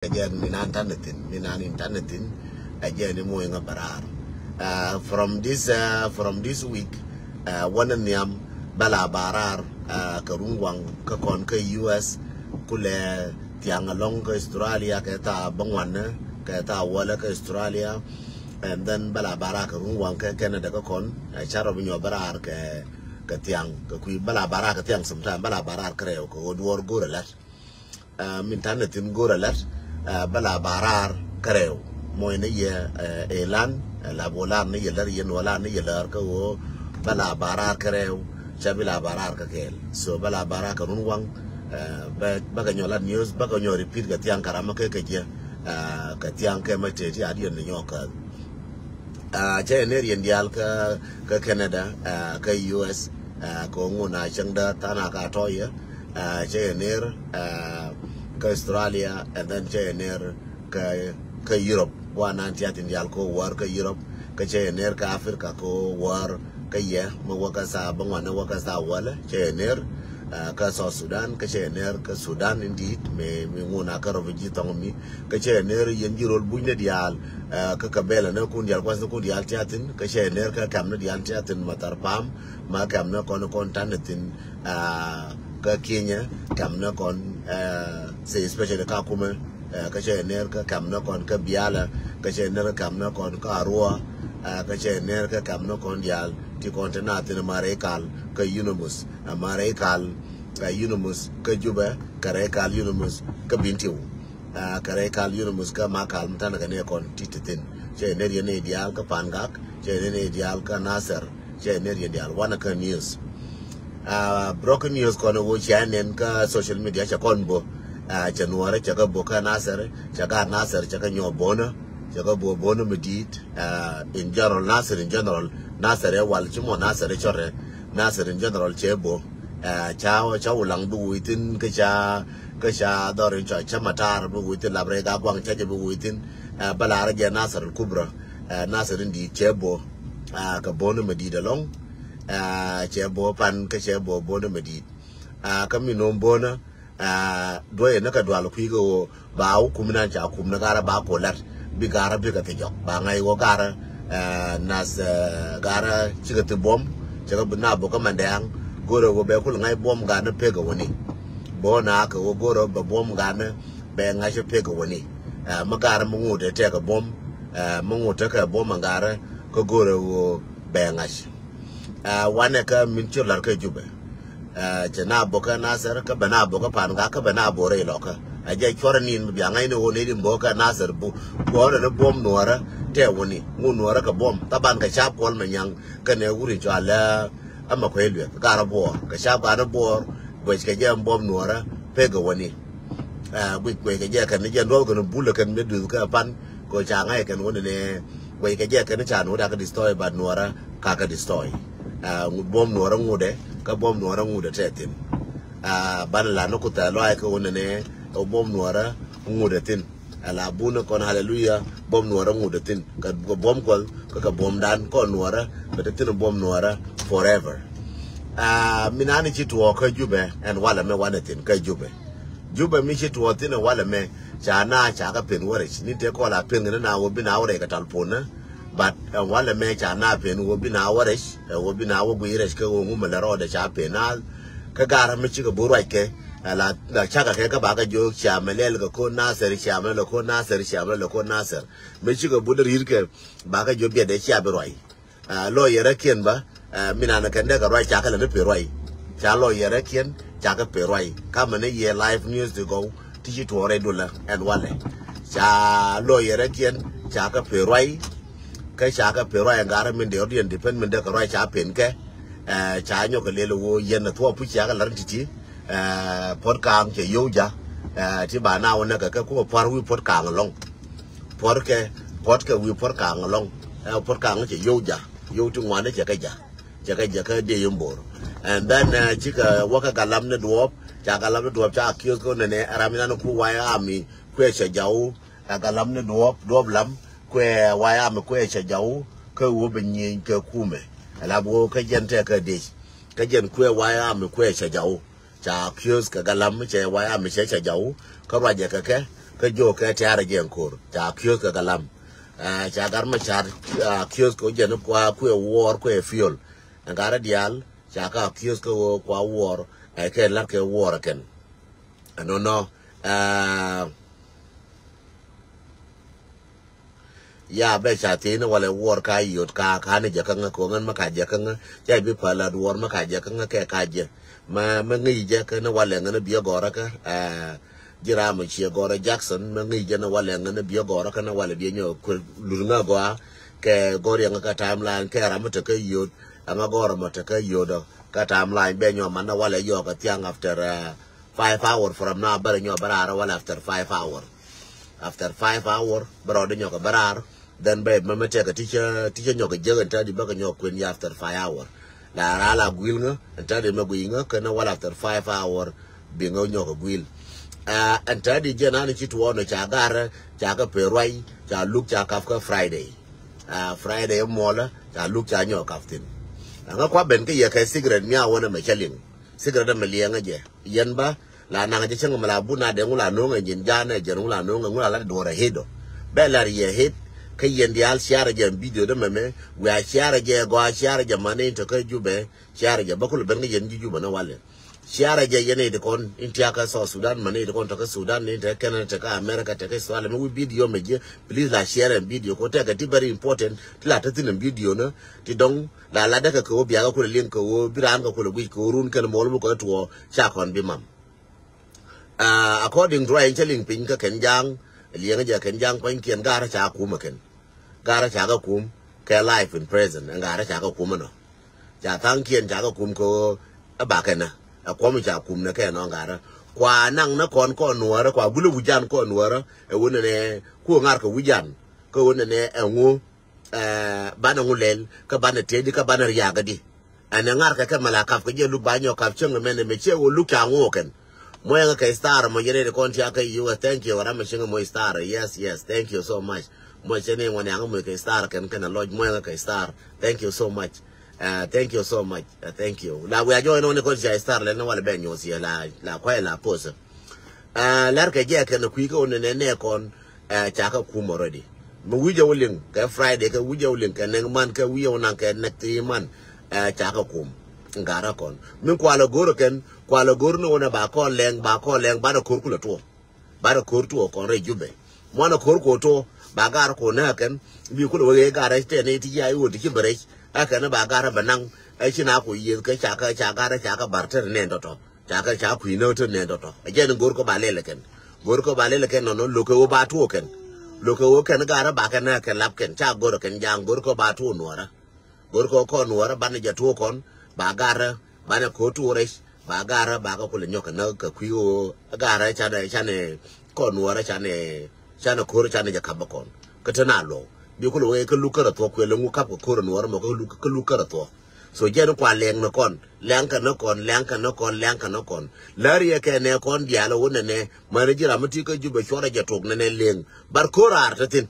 again minan internetin again moing barar from this week one niam bala barar karungwang ka kon ka US kule tiang along ka Australia ka ta bangwan ka ta wala ka Australia and then bala barar karungwang ka Canada ka kon charo binyo barar ka tiang ka kui bala barar ka tiang sometimes bala barar kreo ko duor gorelat internetin gorelat bala barar kareo moy ne ye elan la bolar ne ye lar yen wala ne ye lar ko bala barar kareo chabila barar ka kel so bala barar ka runwang baga nyola news baga nyo repeat ka tiang karama ke je ka tiang ke mate ti adion ne nyoka che ne rien dial ka Canada ka US ko nguna changda tana ka toye che ne ka Australia and then chener ka Europe wana tiatin dial ko war ka Europe ka chener ka Africa ko war ka ye mo waka sa bangwana waka sa wala chener ka South Sudan ka chener ka Sudan indeed me nguna ka refugee tongomi ka chener yen jirol buñne dial ka kabela na kun dial kwasna kun dial tiatin ka chener ka kamna dial tiatin matar pam ma kamna kono kontanetin ka Kenya kamna kon say especially ka kuma ka chener ka kamna kon ka Biala ka chener kamna kon ka Arua ka chener ka kamna kon dial ti kontenatin marekal ka Unamus marekal Unamus ka Juba ka rekal Unamus ka Bintiu ka rekal Unamus ka makal mtana ka ne kon tititin chener yene dial ka Pangak chener yene dial ka Nasser chener yene dial wana ka news broken news kono wo chanen ka social media cha konbo January cha ka boka Nasser cha ka Nasser cha ka nyobona cha ka bono medit in general Nasser e wal chimo Nasser chore Nasser in general chebo cha ulang du witin ka cha dorin cha matar bu witin labre ga gwang cha bu witin balara ge Nasser kubra Nasser ndi chebo ka bono medit along chebo pan ka chebo bono medit kami no bona doye naka dwalo kwigo ba hukumna cha hukumna gara ba kolar bi gara bi ka tejo ba ngai wo gara nas gara chigate bom chaga bna bo ka mandang goro go be kul ngai bom ga na pega woni bona ka wo goro ba bom ga na be ngai che pega woni magara mungu de te ka bom mungu te ka bom ngara ko goro wo be ngai wane ka min chular ka jube jana boka Nasser ka bana boka panga ka bana bore loka aje chorni bi ngai ne woni din boka Nasser bu bore ne bom nuara te woni ngu nuara ka bom taban ka chap pol manyang ka ne uri jala amma ko elwe ka rabo ka chap ga bor bo ke je bom nuara pe ga woni bu ko ke je kan ne je ndo ko bula kan me du ka pan ko cha ngai kan woni ne ko ke je kan cha no da ka destroy ba nuara ka destroy bom nuara ngude ka bom nuara ngude tetin ban la no kuta lo ay ko wonne o bom nuara ngude tin ala buna kon hallelujah bom nuara ngude tin ka bom ko ka bom dan ko nuara ka tin bom nuara forever minani chitu ka jube and wala me wanatin ka jube mi chitu tin wala me chana cha ka pen wore ni te ko la pen na wo bi na wore ka talpona but wala me cha na pen wo bina waresh wo bina wo guiresh ke wo ngumala roda cha penal ka gara me chi ka burwa ke la cha ka ke ka ba ka jo cha melel ko Nasser cha mel ko Nasser cha mel ko Nasser me chi ka budur hirke ba ka jo be de cha be roi lo yere ken ba mina na kan de ka roi cha ka le pe roi cha lo yere ken cha ka pe roi ka mane ye live news to go ti chi to re dola and wale cha lo yere ken cha ka pe roi cái cha cái pero yang gara min de ordian depend min de ka cha pen ke cha nyo ka lelo wo yen na thua pu cha ka lar titi pot kang che yo ja ti ba na wona ka ko par wi pot kang long pot ke wi pot kang long pot kang che yo ja yo tu ngwa ne che ka de yombor and then chi ka waka kalam ne duop cha kalam ne duop cha kios ko ne aramina no ku wa ya mi kwe che jau kalam ne duop lam kwe waya me kwe cha jau ka wo benyin ka kume ala bo ka jente ka de ka jen kwe waya me kwe cha jau cha kios ka galam che waya me cha jau ka raje ka ke ka jo ka tiara gen kor ta kiosk ka galam cha gar ma char kiosk ko je no kwa ku war ku fuel ngara dial cha ka kiosk ko kwa war ke la ke war ken no ya be cha tin wala war ka yot ka ne je ka ko ngan ma ka je ka ja bi pala war ma ka je ka ke ka je ma ngi je ka na wala ngan bi gora ka jira ma chi gora Jackson ma ngi je na wala ngan bi gora ka na wala bi nyo lu nga go ke gori nga ka timeline ke ra ma te ka yot nga gora ma te ka yodo ka timeline be nyo ma na wala yo ka tiang after 5 hours from now bar nyo barara wala after 5 hours after 5 hours bro de nyo ka barar then babe mama take a teacher nyoka jaga ntadi baka nyoka when after 5 hours la rala gwilnga ntadi magwinga kana wala after 5 hours bingo nyoka gwil ntadi jena ni chitu wono cha gara cha ka perwai cha look cha kafka Friday Friday mola cha look cha nyoka aftin nga kwa ben ke ye ka cigarette mia wona ma chaling cigarette ma lianga je yen ba la na je changa mala buna de ngula no ngin jana je ngula no ngula la do ra hedo belar ye hit kayen dial share jam video de meme we a share je go a share jam mane to ka jube share je bakul ben yen juba na wale share je yene de kon intiaka so Sudan mane de kon to ka Sudan ne de Canada to ka America to ka Swale me video meje please la share video ko ta ga ti very important la ta tin video na ti dong la daga ko biya ga ko link ko biran ga ko le ko run kan mo ko to sha kon bi mam according to ai chelling pin ka ken jang lianga ja ken jang pan kien gara cha ku ma ken gara cha ga kum ke life in prison gara cha ga kum no cha tang kien cha ga kum ko ba ken na ko mi cha kum na ke no gara kwa nang na kon ko nuara kwa bulu wujan ko nuara e wona ne ku ngar ko wujan ko wona ne engu bana ngulel ka bana tedi ka bana riaga di ana ngar ka malaka ko je lu banyo ka cheng me ne me che wo lu ka ngoken moya ka star mo yere de konti aka you thank you wara mashinga mo star yes thank you so much mo chene woni anga mo ka star kan lodge moya ka star thank you so much thank you so much thank you la we ajo no ne ko star le no wala ben yo si la kwa la pose lar ka je kan ku ko ne kon cha ka ku mo already mo wija wuling ka Friday ka wija wuling ka ne man ka wiyo nan ka next man cha ka ku ngara kon min kwala goro ken kwala goro no na ba ko leng ba na kor kula to ba na kor to kon re jube mo na kor ko to ba gar ko na ken bi kula we gara te ne ti ya yo ti bare aka na ba gara banang ai china ko yi ka cha gara cha ka barter ne ndo to cha ka cha ku ino to ne ndo to e je gor ko ba le ken no lo ko ba to ken lo ko ken gara ba ken na ken lap ken cha goro ken jang gor ko ba to nuara gor ko nuara ban ja to kon bagara bana ko tures bagara baga ko le nyoka na ka kwiwo agara chane ko nuara chane ko chane ja kabakon katana lo bi ko we ka lukara to ko le ngu kap ko nuara mo ko lukara to so je no kwa leng no kon lenka no kon lari ke ne kon dialo wona ne mari jira mati ko jube chora ja tok ne leng bar ko rar tatin